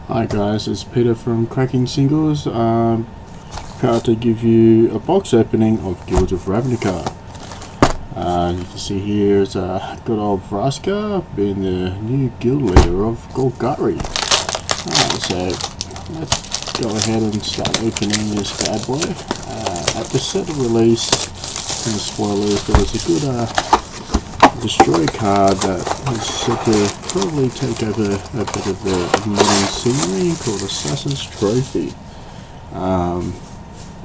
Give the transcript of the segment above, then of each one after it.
Hi guys, it's Peter from Cracking Singles. Proud to give you a box opening of Guilds of Ravnica. You can see here is good old Vraska being the new guild leader of Golgari. So let's go ahead and start opening this bad boy. At the set of release, and spoilers, there was a good destroy card that is set to probably take over a bit of the modern scenery called Assassin's Trophy.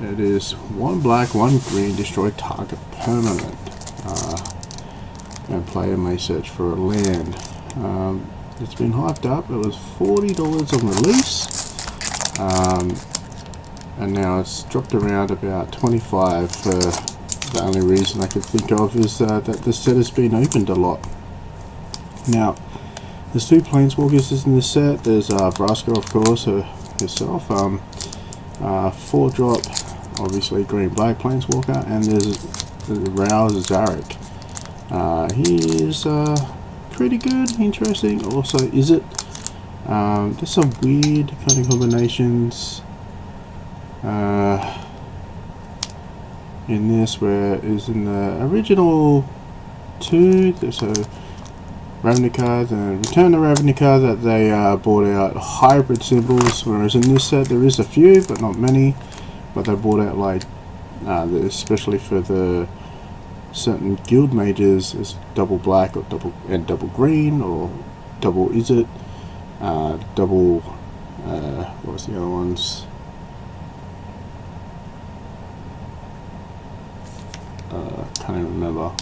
It is 1 black, 1 green, destroy target permanent. And player may search for a land. It's been hyped up. It was $40 on release, and now it's dropped around about $25 for. The only reason I could think of is that the set has been opened a lot. Now, there's 2 planeswalkers in this set. There's Vraska, of course, herself. 4 drop, obviously green black planeswalker, and there's Rao's Zarek. He is pretty good, interesting. Also, is it? There's some weird kind of combinations. In this, where is in the original 2, there's a Ravnica, the Return to Ravnica, that they brought out hybrid symbols, whereas in this set there is a few, but not many. But they brought out like, especially for the certain guild mages, is double black or double green or double double what was the other ones? Can't even remember.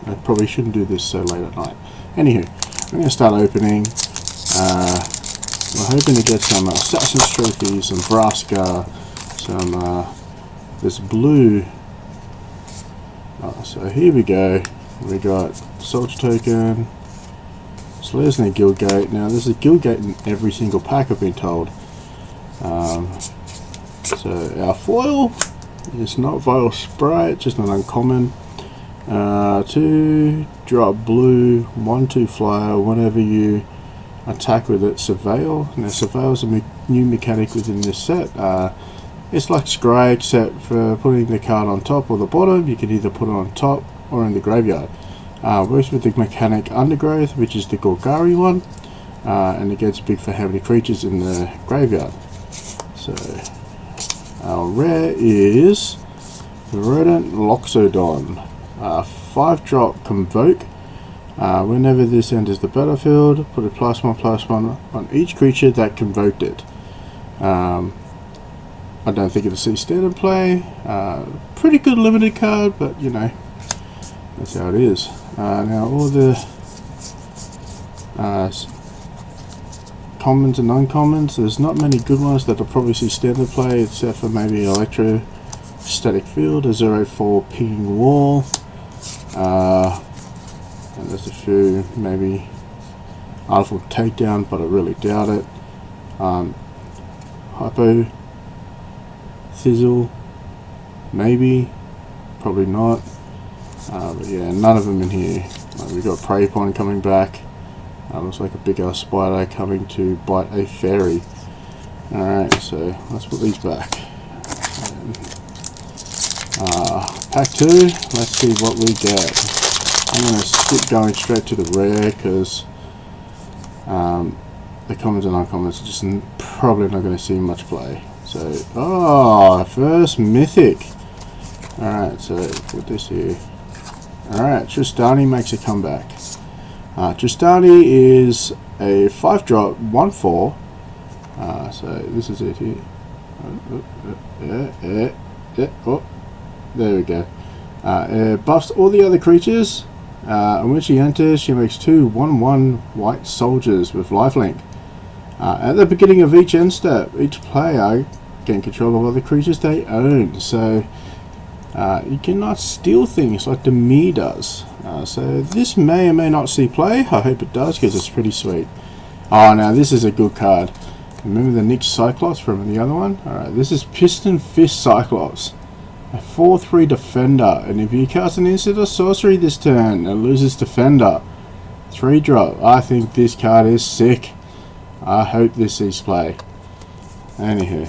I probably shouldn't do this so late at night. Anywho, I'm going to start opening. We're hoping to get some Assassin's Trophies, some Vraska, some this blue. So here we go. We got Soldier Token, Slayer's and Guild Gate. Now there's a Guild Gate in every single pack, I've been told. So our foil. It's not Vile Sprite, just an uncommon. 2 drop blue, 1/2 flyer. Whenever you attack with it, Surveil. Now Surveil is a new mechanic within this set. It's like Scry, except for putting the card on top or the bottom. You can either put it on top or in the graveyard. Works with the mechanic Undergrowth, which is the Golgari one, and it gets big for how many creatures in the graveyard. So our rare is Rodent Loxodon. 5 drop Convoke. Whenever this enters the battlefield, put a +1/+1 on each creature that convoked it. I don't think it'll see standard play. Pretty good limited card, but you know, that's how it is. Now all the commons and uncommons, there's not many good ones that'll probably see standard play, except for maybe Electrostatic Field, a 0/4 pinging wall, and there's a few maybe Artful Takedown, but I really doubt it. Hypo Thizzle, maybe, probably not, but yeah, none of them in here. We've got Prey Pond coming back. Looks like a big ass spider coming to bite a fairy. Alright, so let's put these back. Pack 2, let's see what we get. I'm going to skip going straight to the rare, because the commons and uncommons are just probably not going to see much play. So, first mythic. Alright, so put this here. Alright, Tristani makes a comeback. Tristani is a 5 drop 1/4. So this is it here. Oh, there we go. Buffs all the other creatures, and when she enters, she makes 2 1/1 white soldiers with lifelink. At the beginning of each end step, each player gain control of other creatures they own. So you cannot steal things like the me does. So this may or may not see play. I hope it does, because it's pretty sweet. Oh, now this is a good card. Remember the Nyx Cyclops from the other one? Alright, this is Piston Fist Cyclops. A 4/3 defender, and if you cast an instant or sorcery this turn, it loses defender. 3 drop. I think this card is sick. I hope this sees play. Anywho.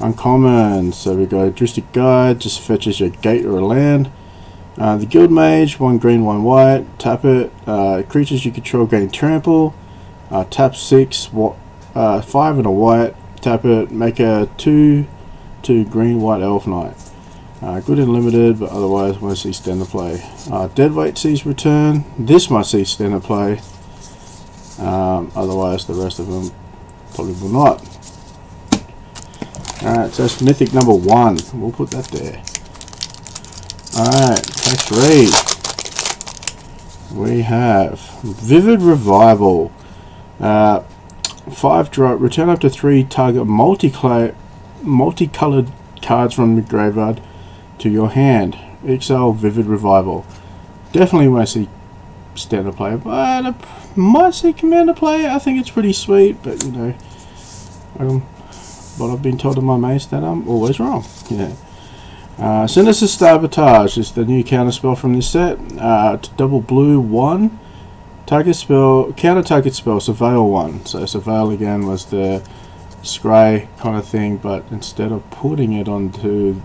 Uncommon. So we go Drastic Guide, just fetches your gate or a land. The Guild Mage, 1 green, 1 white. Tap it. Creatures you control gain trample. Tap 6, 5 and a white. Tap it. Make a 2 green, white elf knight. Good and limited, but otherwise won't see standard play. Deadweight sees return. This might see standard play. Otherwise, the rest of them probably will not. Alright, so that's mythic number 1. We'll put that there. Alright, next read. We have Vivid Revival. 5 drop. Return up to 3 target multicolored cards from the graveyard to your hand. Exile Vivid Revival. Definitely won't see standard play, but I might see commander play. I think it's pretty sweet, but you know, what I've been told of my mates that I'm always wrong. Yeah. Sinister Sabotage is the new counter spell from this set. Double blue 1. Target spell, counter target spell, Surveil 1. So Surveil again was the scry kind of thing, but instead of putting it onto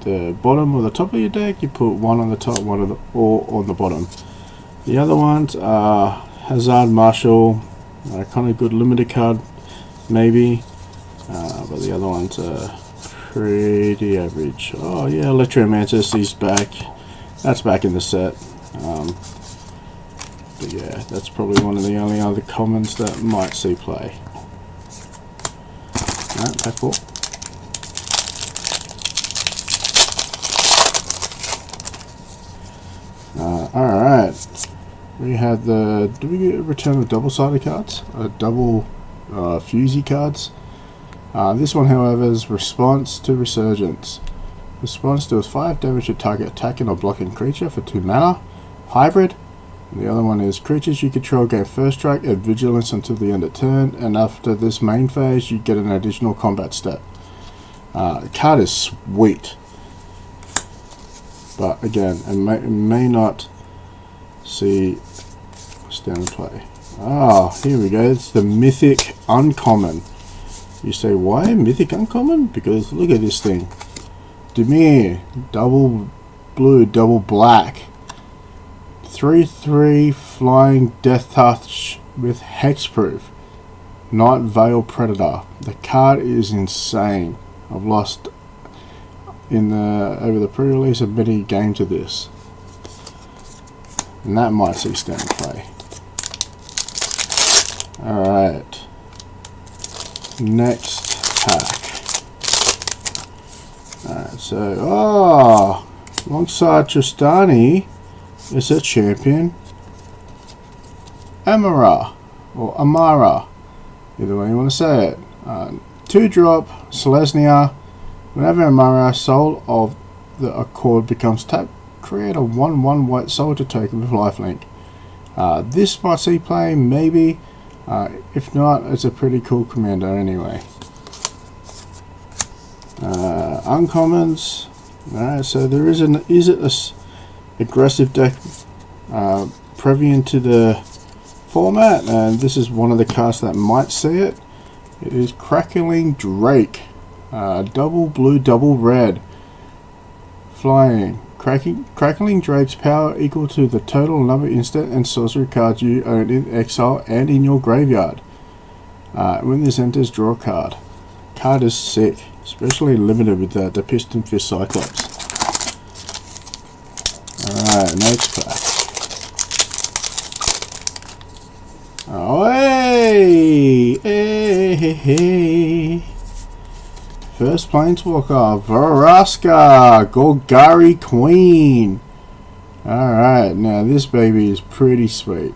the bottom or the top of your deck, you put 1 on the top, 1 on the, or on the bottom. The other ones are Hazard Marshal, kind of good limited card, maybe, but the other ones are pretty average. Oh yeah, Electromantis, he's back. That's back in the set. But yeah, that's probably one of the only other commons that might see play. Alright, pack 4. Alright. We had the... Do we get a return of double-sided cards? Double fusey cards. This one, however, is Response to Resurgence. Response deals 5 damage to target attacking or blocking creature for 2 mana. Hybrid. And the other one is creatures you control gain first strike and vigilance until the end of turn, and after this main phase you get an additional combat stat. The card is sweet, but again, it may not see standard play. Here we go. It's the Mythic Uncommon. You say, why Mythic Uncommon? Because look at this thing. Dimir, double blue, double black. 3/3 flying Death Touch with Hexproof. Night Veil Predator. The card is insane. I've lost over the pre-release of many games of this. And that might see standard play. Alright. Next pack. Alright, so alongside Tristani is a champion, Amara, or Amara, either way you want to say it. 2-drop, Selesnya. Whenever Amara, Soul of the Accord, becomes tapped, create a 1/1 white soldier token with lifelink. This might see play, maybe. If not, it's a pretty cool commander anyway. Uncommons. Alright, so there is a aggressive deck previous to the format, and this is one of the cards that might see it. It is Crackling Drake, double blue, double red, flying. Crackling Drake's power equal to the total number of instant and sorcery cards you own in exile and in your graveyard. When this enters, draw a card. Card is sick, especially limited with the Piston Fist Cyclops. Alright, next pack. Oh, hey! Hey! First Planeswalker, Varaska, Golgari Queen. Alright, now this baby is pretty sweet.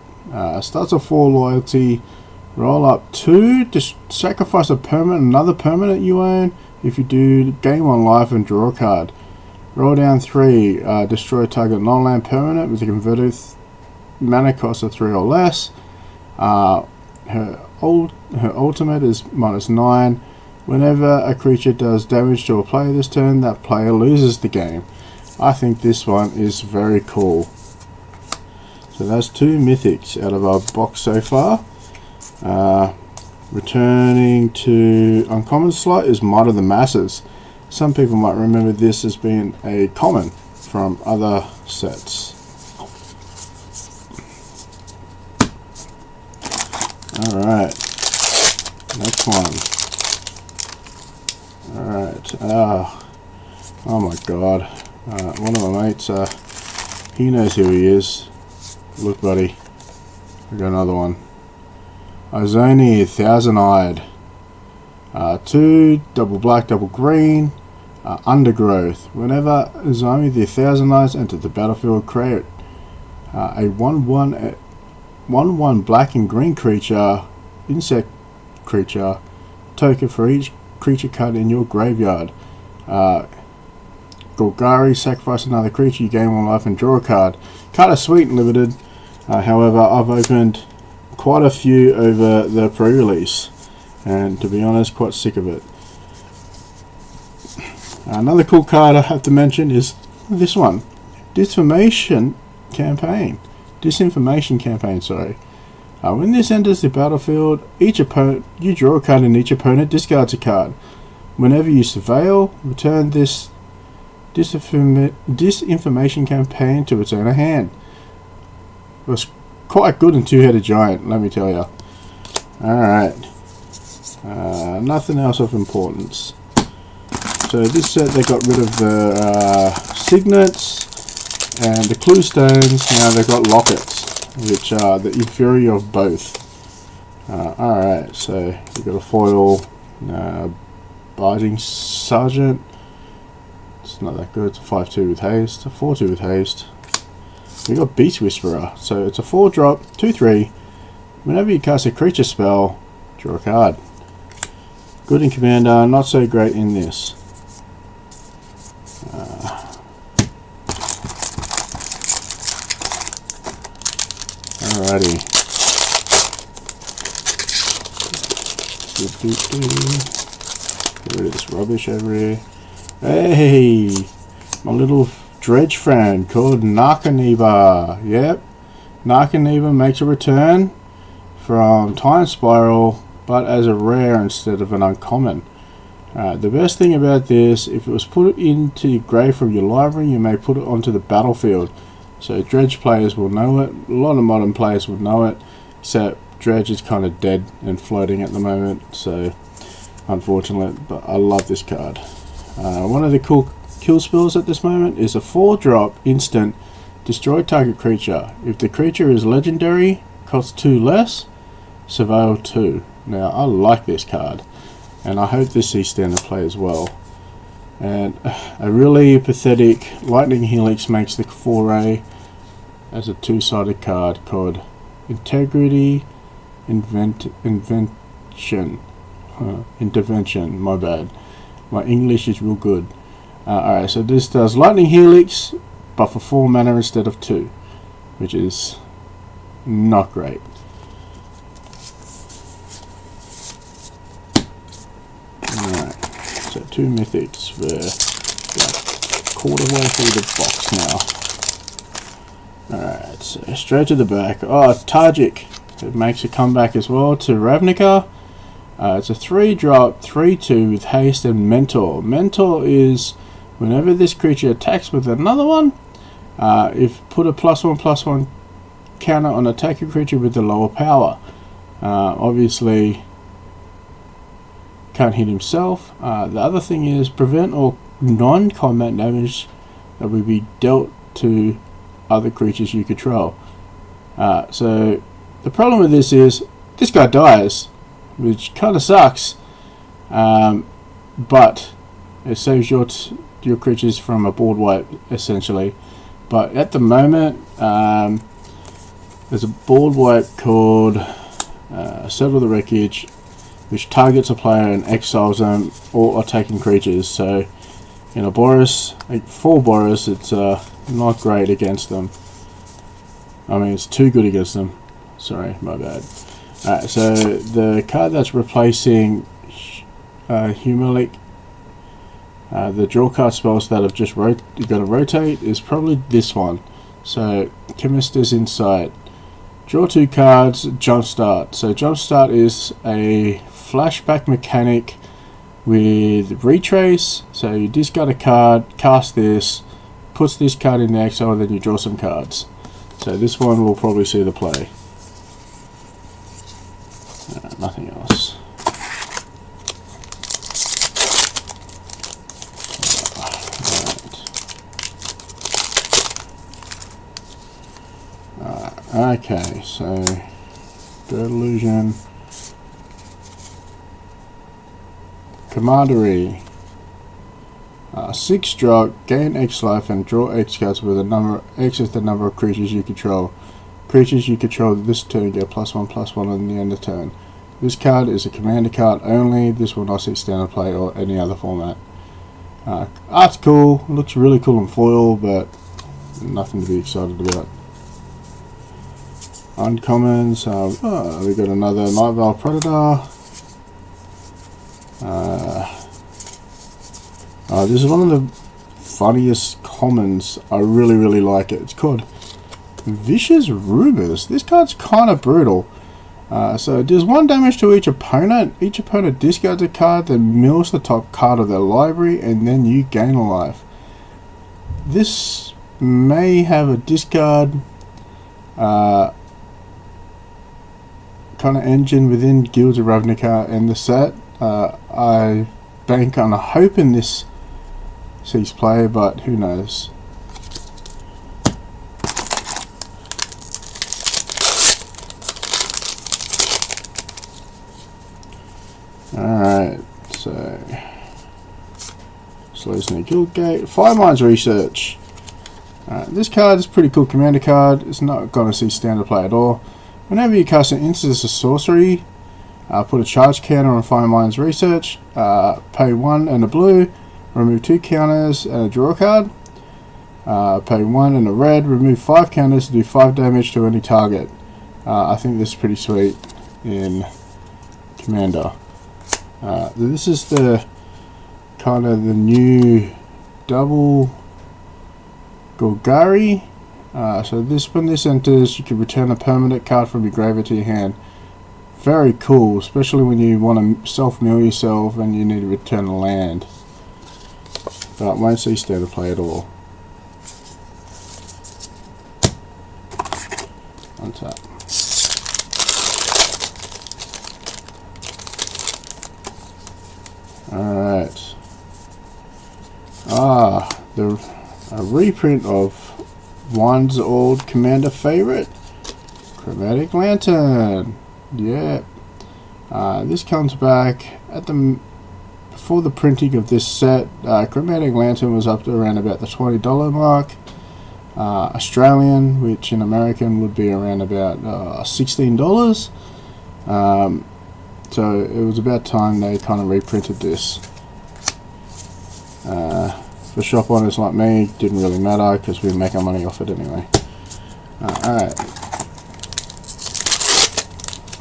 Starts at 4 loyalty, roll up 2, just sacrifice a permanent, another permanent you own. If you do, gain 1 life and draw a card. Roll down 3, destroy target non-land permanent with a converted mana cost of 3 or less. Her ultimate is -9. Whenever a creature does damage to a player this turn, that player loses the game. I think this one is very cool. So that's 2 mythics out of our box so far. Returning to uncommon slot is Might of the Masses. Some people might remember this as being a common from other sets. Alright, next one. Alright, oh my god. One of my mates, he knows who he is. Look, buddy, we got another one. Ozoni, Thousand-Eyed. 2, double black, double green. Undergrowth. Whenever Ozoni the Thousand-Eyes enter the battlefield, create a 1/1 black and green creature, insect creature, token for each creature card in your graveyard. Golgari, sacrifice another creature, you gain 1 life and draw a card. Card is sweet and limited. However, I've opened quite a few over the pre-release, and to be honest, quite sick of it. Another cool card I have to mention is this one, Disinformation Campaign. Sorry. When this enters the battlefield, each opponent, you draw a card and each opponent discards a card. Whenever you surveil, return this Disinformation Campaign to its owner hand. It was quite good in Two-Headed Giant, let me tell you. Alright. Nothing else of importance. So this set, they got rid of the signets and the clue stones. Now they've got lockets, which are the inferior of both. Alright, so we've got a foil Barging Sergeant. It's not that good. It's a 5/2 with haste, a 4/2 with haste. We got Beast Whisperer, so it's a 4-drop, 2/3. Whenever you cast a creature spell, draw a card. Good in Commander, not so great in this. Alrighty. Get rid of this rubbish over here. Hey! My little dredge friend called Narkaniba. Yep. Narkaniba makes a return from Time Spiral, but as a rare instead of an uncommon. The best thing about this, if it was put into your grave from your library, you may put it onto the battlefield. So Dredge players will know it. A lot of modern players will know it, except Dredge is kind of dead and floating at the moment, so unfortunate, but I love this card. One of the cool kill spells at this moment is a 4-drop instant, destroy target creature. If the creature is legendary, costs 2 less, surveil 2. Now I like this card, and I hope this sees standard play as well. And a really pathetic Lightning Helix makes the foray as a 2-sided card called Integrity Intervention. My bad. My English is real good. Alright, so this does Lightning Helix, but for 4 mana instead of 2, which is not great. Alright, so 2 mythics. We're like quarter way through the box now. Alright, so straight to the back. Oh, Tajik. It makes a comeback as well to Ravnica. It's a 3-drop, 3/2 with haste and mentor. Mentor is whenever this creature attacks with another one, if put a +1/+1 counter on attacking creature with the lower power. Obviously can't hit himself. The other thing is prevent all non-combat damage that will be dealt to other creatures you control. So the problem with this is this guy dies, which kind of sucks, but it saves your creatures from a board wipe essentially. But at the moment, there's a board wipe called Settle the Wreckage, which targets a player and exiles them or attacking creatures. So in a Boris, like 4 Boris, it's not great against them. I mean, it's too good against them. Sorry, my bad. Alright, so the card that's replacing Humilic, the draw card spells that have just going to rotate, is probably this one. So Chemist's Insight. Draw 2 cards, Jumpstart. So Jumpstart is a flashback mechanic with retrace. So you discard a card, cast this, puts this card in the exile, and then you draw some cards. So this one will probably see the play. Nothing else. Okay, so Bird Illusion, Commandery, 6 drop, gain X life and draw X cards with a number. X is the number of creatures you control. Creatures you control this turn get +1/+1 on the end of turn. This card is a commander card only. This will not see standard play or any other format. Art's cool, looks really cool in foil, but nothing to be excited about. Uncommons, we got another Night Vale Predator. This is one of the funniest commons. I really like it. It's called Vicious Rumors. This card's kind of brutal. So it does 1 damage to each opponent. Each opponent discards a card, then mills the top card of their library, and then you gain a life. This may have a discard kind of engine within Guilds of Ravnica in the set. I bank on hoping this sees play, but who knows. Alright, so Solution Guild Gate. Firemind's Research. This card is a pretty cool commander card. It's not going to see standard play at all. Whenever you cast an instant as a sorcery, put a charge counter on Firemind's Research, pay 1 and a blue, remove 2 counters and draw a card. Pay 1 and a red, remove 5 counters to do 5 damage to any target. I think this is pretty sweet in Commander. This is the kind of the new double Golgari. So when this enters, you can return a permanent card from your graveyard to your hand. Very cool, especially when you want to self-mill yourself and you need to return a land. But won't see standard play at all. Untap. Alright. A reprint of one's old commander favorite, Chromatic Lantern. Yeah. This comes back at before the printing of this set. Chromatic Lantern was up to around about the $20 mark. Australian, which in American would be around about $16. So it was about time they kind of reprinted this. For shop owners like me, didn't really matter because we make our money off it anyway. Alright.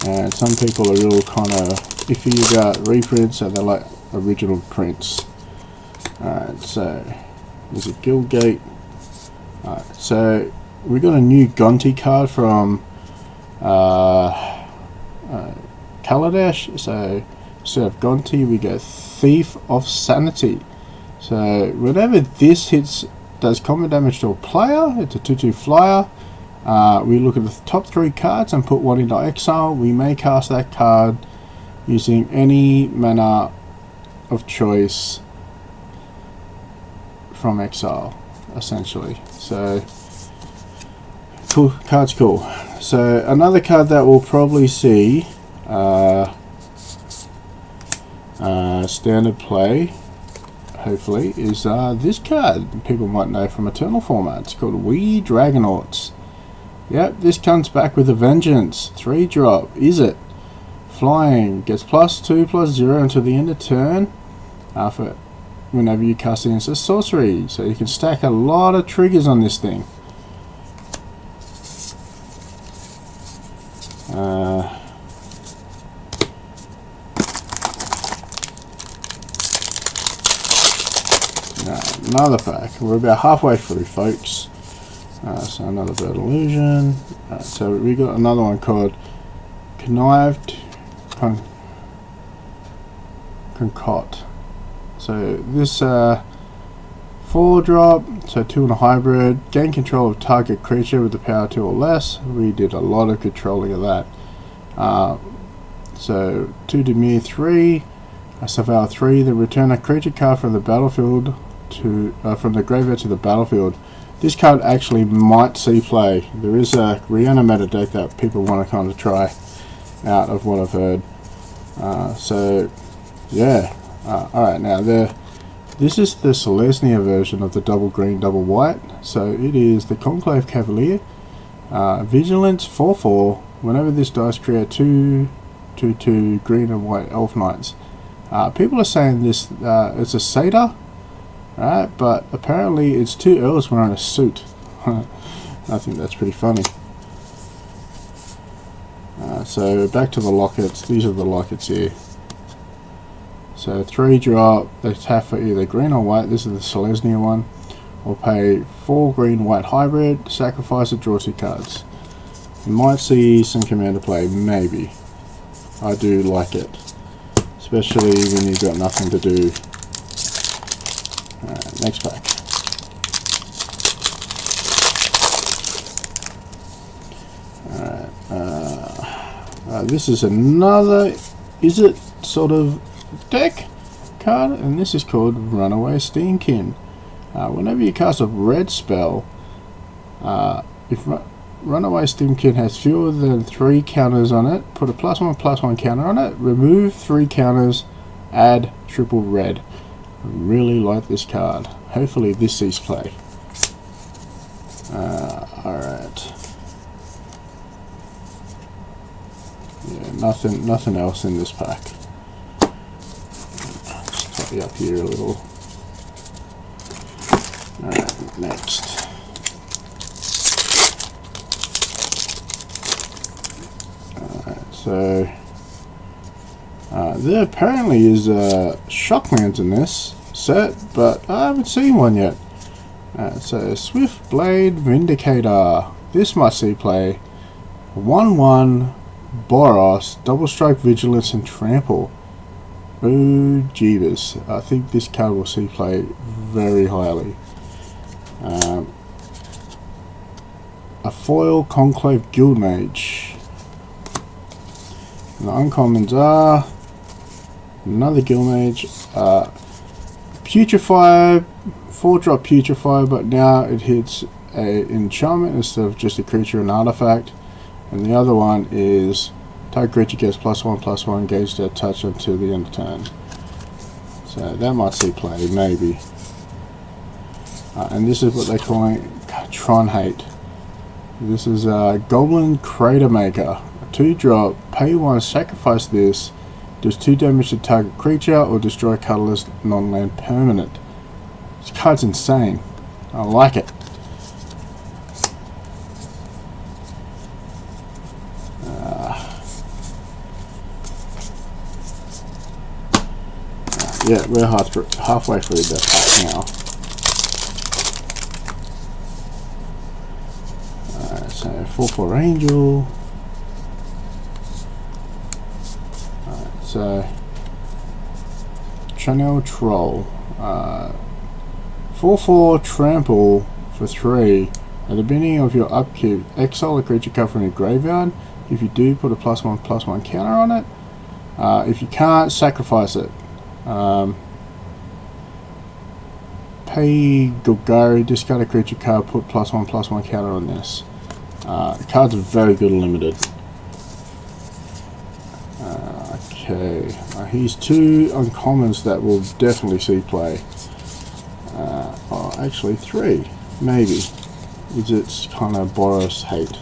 And some people are real kind of iffy about reprints, and they like original prints. Alright, so there's a Guild Gate. Alright, so we got a new Gonti card from Kaladesh. So instead of Gonti, we get Thief of Sanity. So whenever this does combat damage to a player, it's a 2/2 flyer. We look at the top 3 cards and put 1 into exile. We may cast that card using any mana of choice from exile, essentially. So cool, card's cool. So another card that we'll probably see standard play, hopefully, is this card. People might know from Eternal format. It's called We Dragonauts. Yep, this comes back with a vengeance. 3 drop. Is it? Flying. Gets +2/+0 until the end of turn. For whenever you cast it into sorcery. So you can stack a lot of triggers on this thing. Another pack. We're about halfway through, folks. So another bird illusion. So we got another one called Connived Concoct. So this 4-drop, so 2 and a hybrid, gain control of target creature with the power 2 or less. We did a lot of controlling of that. So 2 Demir 3, a Surveil 3, then return a creature card from the battlefield to from the graveyard to the battlefield. This card actually might see play. There is a reanimated deck that people want to kind of try out of what I've heard. So yeah, alright, now this is the Selesnya version of the double green, double white. So it is the Conclave Cavalier. Vigilance 4/4. Whenever this dies, create 2/2 green and white elf knights. People are saying this it's a satyr, right? But apparently it's 2 elves wearing a suit. I think that's pretty funny. So back to the lockets. These are the lockets here. So 3-drop, they tap for either green or white. This is the Selesnya one. Or pay 4 green white hybrid, sacrifice it, draw 2 cards. You might see some commander play, maybe. I do like it, especially when you've got nothing to do. Alright, next pack. Alright, this is another Is It sort of deck card, and this is called Runaway Steamkin. Whenever you cast a red spell, if Runaway Steamkin has fewer than 3 counters on it, put a +1/+1 counter on it, remove 3 counters, add triple red. I really like this card. Hopefully this sees play. Alright. Yeah, nothing else in this pack. Just tidy up here a little. Alright, next. Alright, so there apparently is Shocklands in this set, but I haven't seen one yet. So Swift Blade Vindicator. This might see play. 1/1 Boros, double strike, vigilance, and trample. Oh jeebus! I think this card will see play very highly. A foil Conclave Guildmage. And the uncommons are another Guildmage, Putrefy, 4-drop Putrefy, but now it hits a enchantment instead of just a creature and artifact. And the other one is target creature gets +1/+1, gauge their touch until the end of turn. So that might see play, maybe. And this is what they're calling Tron Hate. This is Goblin Crater Maker. A 2-drop, pay 1, sacrifice this, does 2 damage to target creature or destroy colorless non-land permanent. This card's insane. I like it. Yeah, we're halfway through the pack now. Alright, so 4/4 Angel. Alright, so Channel Troll. 4/4 Trample for 3. At the beginning of your upkeep, exile a creature card from your graveyard. If you do, put a +1/+1 counter on it. If you can't, sacrifice it. Pay Golgari, discard a creature card, put +1/+1 counter on this. The cards are very good limited. Okay, here's 2 uncommons that will definitely see play. Oh, actually 3, maybe. It's kind of Boros Hate.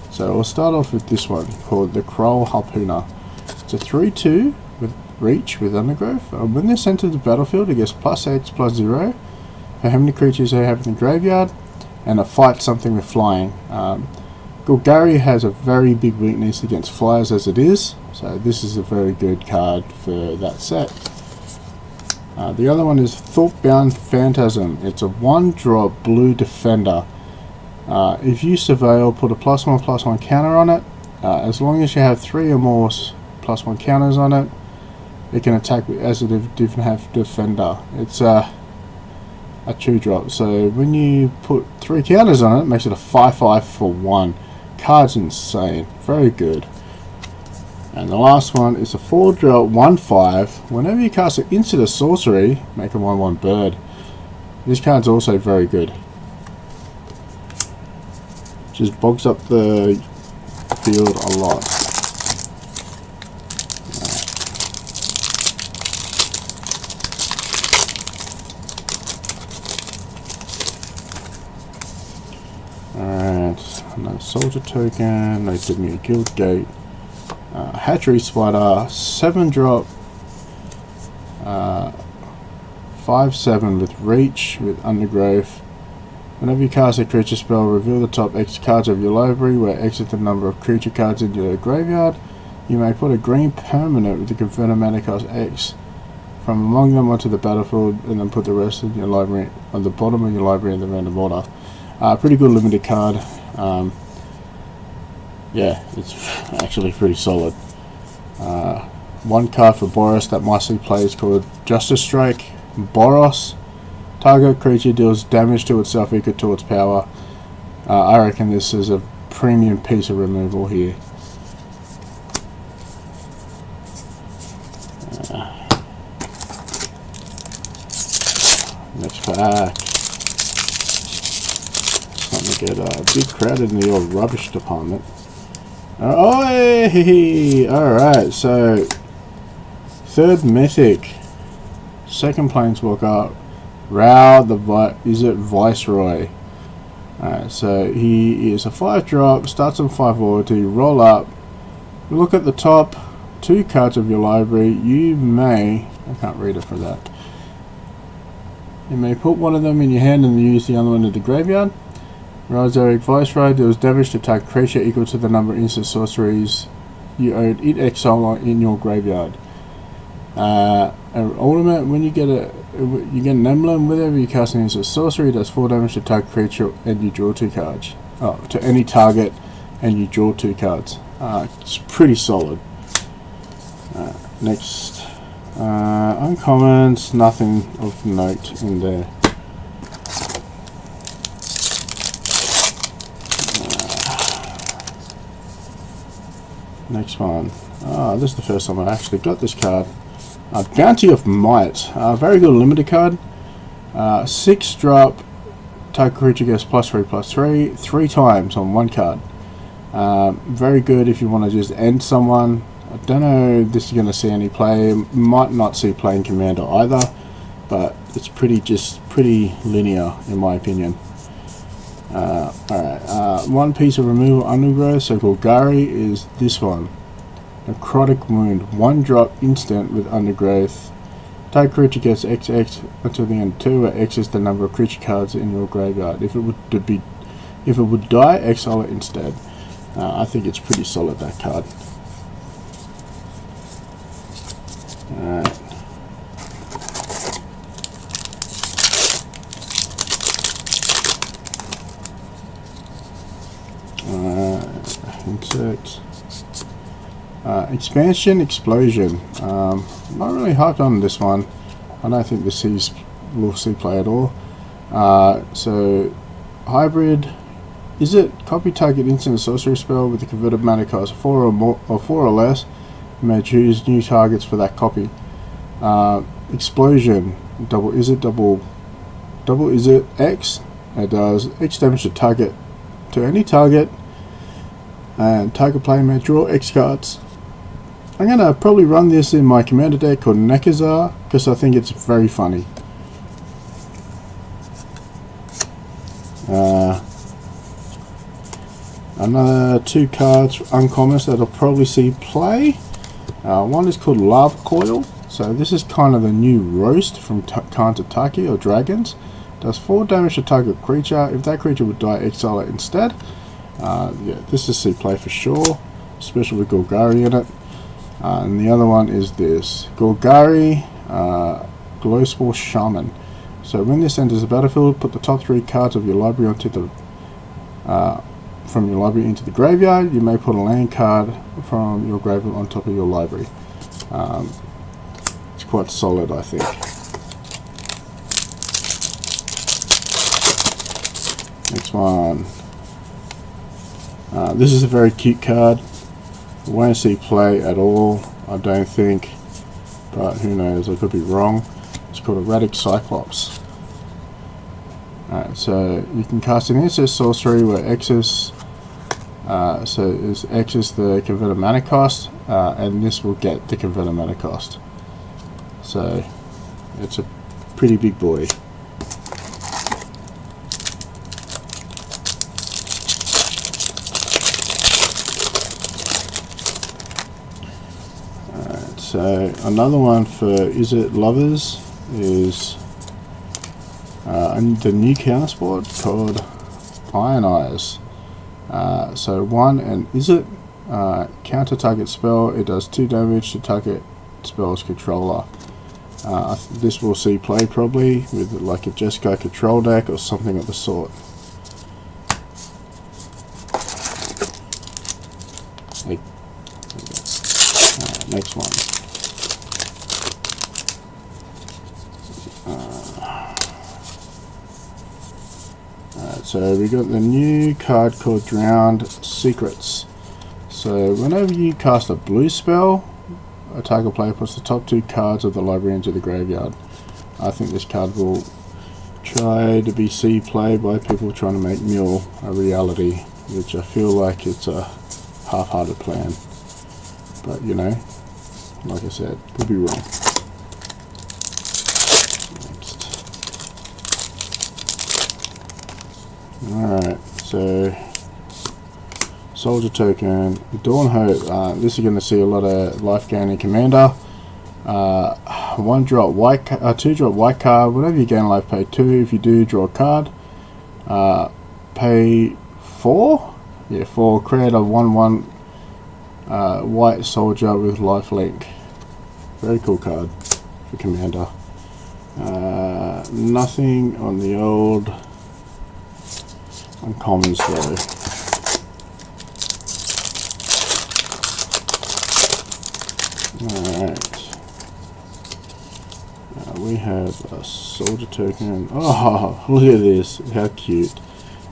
So we'll start off with this one called the Kroll Harpooner. It's a 3/2 with reach with undergrowth. When this enters the battlefield, it gets +8/+0 for how many creatures they have in the graveyard, and it fights something with flying. Golgari has a very big weakness against flyers as it is, so this is a very good card for that set. The other one is Thorpbound Phantasm. It's a 1-drop blue defender. If you surveil, put a +1/+1 counter on it. As long as you have 3 or more +1 counters on it, it can attack as a different defender. It's a 2-drop. So when you put 3 counters on it, it makes it a 5/5 for 1. Card's insane. Very good. And the last one is a 4-drop 1/5. Whenever you cast an instant or sorcery, make a 1/1 bird. This card's also very good. Just bogs up the field a lot. Alright, another soldier token, they give me a guild gate. Hatchery Spider, 7-drop, 5/7 with reach, with undergrowth. Whenever you cast a creature spell, reveal the top X cards of your library, where X is the number of creature cards in your graveyard. You may put a green permanent with the converted mana cost X from among them onto the battlefield, and then put the rest of your library on the bottom of your library in the random order. Pretty good limited card. Yeah, it's actually pretty solid. 1 card for Boros that mostly plays called Justice Strike. Boros. Target creature deals damage to itself equal to its power. I reckon this is a premium piece of removal here. Next pack. Starting to get a big crowd in the old rubbish department. Alright, so 3rd mythic, 2nd planeswalker, Rao the Viceroy. Alright, so he is a 5-drop, starts on 5 loyalty, roll up, look at the top 2 cards of your library. You may, I can't read it for that. You may put one of them in your hand and use the other one in the graveyard. Rao's Viceroy deals damage to target creature equal to the number of instant sorceries you own in exile in your graveyard. An ornament, when you get an emblem. Whenever you cast an instant sorcery, does 4 damage to target creature and you draw 2 cards. To any target and you draw 2 cards. It's pretty solid. Next, uncommons, nothing of note in there. Next one. This is the first time I actually got this card. Bounty of Might. Very good limited card. 6-drop. Target creature gets +3/+3 3 times on 1 card. Very good if you want to just end someone. I don't know if this is going to see any play. Might not see play in Commander either, but it's pretty linear in my opinion. Alright, 1 piece of removal undergrowth, so Golgari is this one. Necrotic Wound, 1-drop instant with undergrowth. Target creature gets XX until the end of 2, where X is the number of creature cards in your graveyard. If it would die, exile it instead. I think it's pretty solid, that card. Alright. Insert. Expansion Explosion. Not really hyped on this one. I don't think this will see play at all. So hybrid. Is it copy target instant sorcery spell with the converted mana cost 4 or more, or 4 or less? You may choose new targets for that copy. Explosion. Is it X? It does X damage to any target. And target player may draw X cards. I'm going to probably run this in my commander deck called Nekazar, because I think it's very funny. Another 2 cards uncommons that'll probably see play. One is called Lava Coil. So this is kind of the new roast from Kantataki or Dragons. Does 4 damage to target creature. If that creature would die, exile it instead. Yeah, this is see play for sure, especially with Golgari in it. And the other one is this Golgari Glowspore Shaman. So when this enters the battlefield, put the top 3 cards of your library onto the from your library into the graveyard. You may put a land card from your graveyard on top of your library. It's quite solid, I think. Next one. This is a very cute card. Won't see play at all, I don't think, but who knows, I could be wrong. It's called Erratic Cyclops. Alright, so you can cast an instant sorcery where X is X is the converted mana cost, and this will get the converted mana cost. So it's a pretty big boy. Alright, so another one for Is It Lovers is the new counter sport called Iron Eyes. So one, and Is It counter target spell. It does 2 damage to target spell's controller. This will see play probably with like a Jeskai control deck or something of the sort. Next one. So we got the new card called Drowned Secrets. So whenever you cast a blue spell, a target player puts the top 2 cards of the library into the graveyard. I think this card will try to be play by people trying to make Mill a reality, which I feel like it's a half-hearted plan. But you know, like I said, could be wrong. Alright, so Soldier Token, Dawn Hope. This is going to see a lot of life gain in Commander. 1 drop white, 2 drop white card. Whenever you gain life, pay 2. If you do, draw a card. Pay 4. Yeah, 4. Create a 1/1 white soldier with life link. Very cool card for Commander. Nothing on the old uncommons though. Alright. We have a soldier token. Oh, look at this. How cute.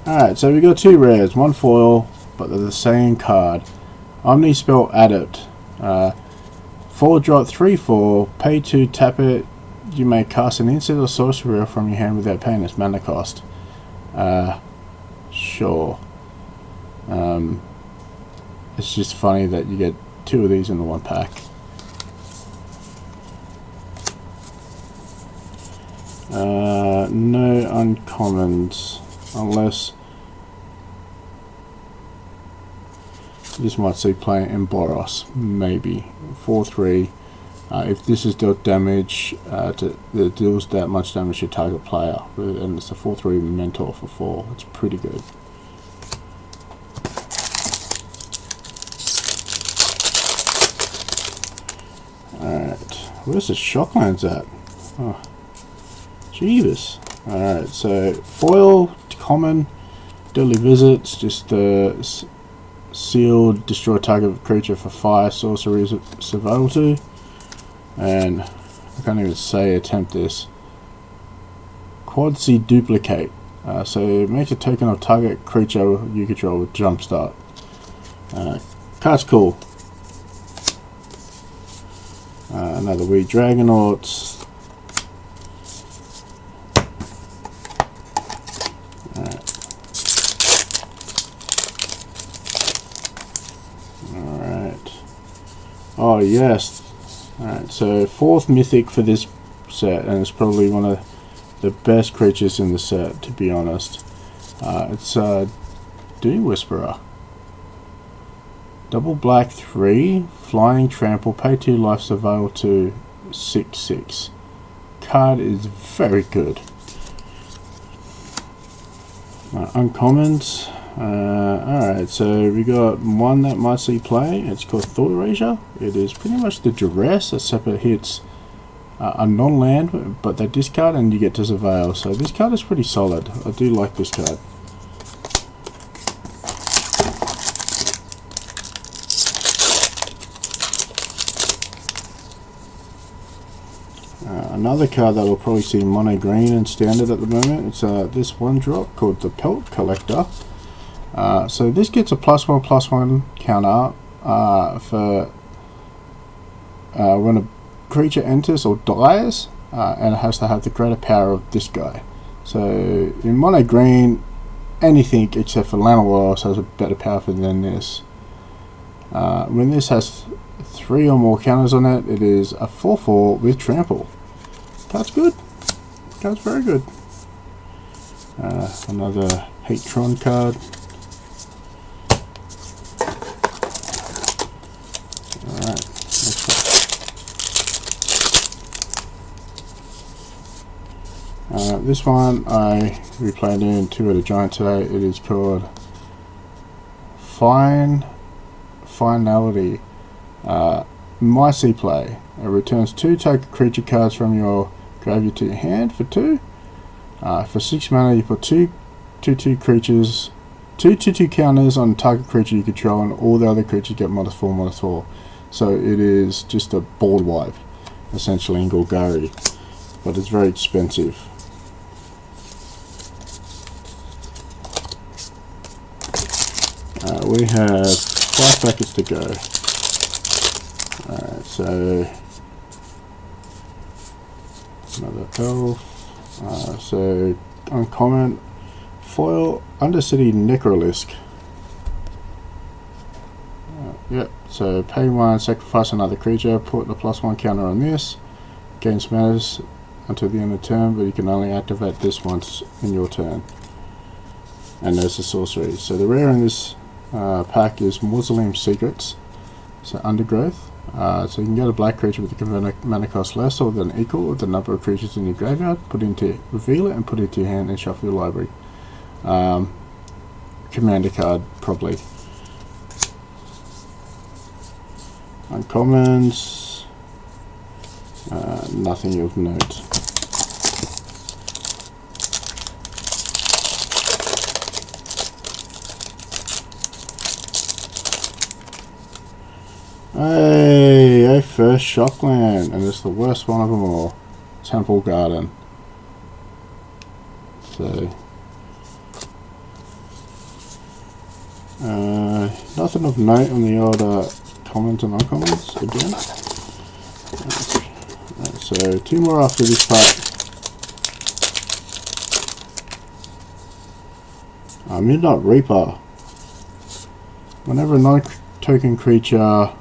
Alright, so we got 2 rares. 1 foil, but they're the same card. Omni Spell Adept. 4 drop 3/4. Pay 2, tap it. You may cast an instant or sorcery from your hand without paying its mana cost. Sure. It's just funny that you get 2 of these in the 1 pack. No uncommons, unless this might see play in Boros, maybe 4/3. If this is dealt damage, it deals that much damage to target player, and it's a 4/3 mentor for 4. It's pretty good. Alright, where's the Shocklands at? Oh, Jeebus. Alright, so foil, common, Deadly Visits, just sealed, destroy target creature for 5, sorcery survival 2. And I can't even say attempt this. Quad C Duplicate. So it makes a token of target creature you control with Jumpstart. Card's cool. Another Wee Dragonauts. Alright. Oh yes. Alright, so 4th mythic for this set, and it's probably one of the best creatures in the set, to be honest. It's Doom Whisperer. Double black 3, flying trample, pay 2 life, survival 2, 6/6. Card is very good. Uncommons. Alright, so we got one that might see play. It's called Thought Erasure. It is pretty much the Duress, except it hits a non-land, but they discard and you get to surveil. So this card is pretty solid. I do like this card. Another card that will probably see mono green and standard at the moment. It's this one drop called the Pelt Collector. So this gets a +1/+1 counter for when a creature enters or dies, and it has to have the greater power of this guy. So in mono green, anything except for Llanowar has a better power than this. When this has 3 or more counters on it, it is a 4/4 with trample. That's good. That's very good. Another Hatron card. Alright, this one I replayed in 2 at a Giant today. It is called Finality. Micey play. It returns 2 token creature cards from your graveyard to your hand for 2. For 6 mana, you put 2/2 creatures, 2/2 counters on target creature you control, and all the other creatures get -4/-4. So it is just a board wipe, essentially, in Golgari, but it's very expensive. We have 5 packets to go. Alright, so another elf. So uncommon foil Undercity Necrolisk. Yep, so pay 1, sacrifice another creature, put the +1 counter on this, gains matters until the end of turn, but you can only activate this once in your turn. And there's the sorcery. So the rare in this pack is Mausoleum Secrets, so Undergrowth. So you can get a black creature with a mana cost less or than equal of the number of creatures in your graveyard, reveal it and put it into your hand and shuffle your library. Commander card, probably. Uncommons, nothing of note. Hey, a first Shockland, and it's the worst one of them all. Temple Garden. So, nothing of note on the old commons and uncommons again. Right, so 2 more after this pack. Midnight Reaper. Whenever a non-token creature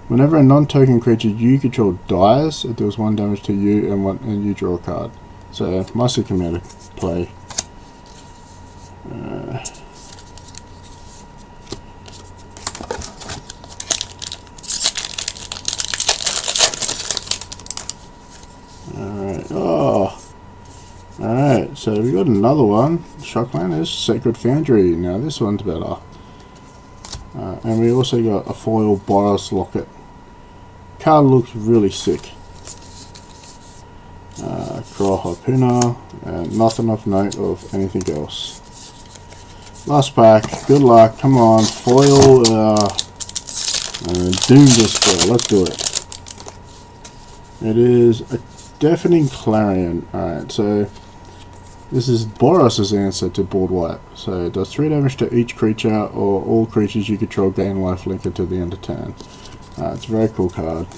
whenever a non-token creature you control dies, it deals 1 damage to you and you draw a card. So mostly commander play. Alright, alright, so we got another one. Shockland is Sacred Foundry. Now this one's better. And we also got a foil Boros Locket. Card looks really sick. Crawl Harpooner, and nothing of note of anything else. Last pack, good luck, come on, foil, Doom Dispel, let's do it. It is a Deafening Clarion. Alright, so this is Boros' answer to board wipe. So it does 3 damage to each creature, or all creatures you control gain lifelink until the end of turn. It's a very cool card.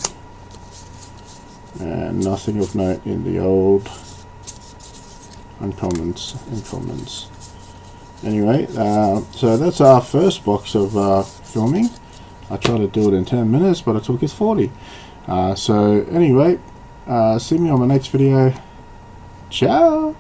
And nothing of note in the old uncommons and commons. Anyway, so that's our first box of filming. I tried to do it in 10 minutes, but it took us 40. So anyway, see me on my next video. Ciao!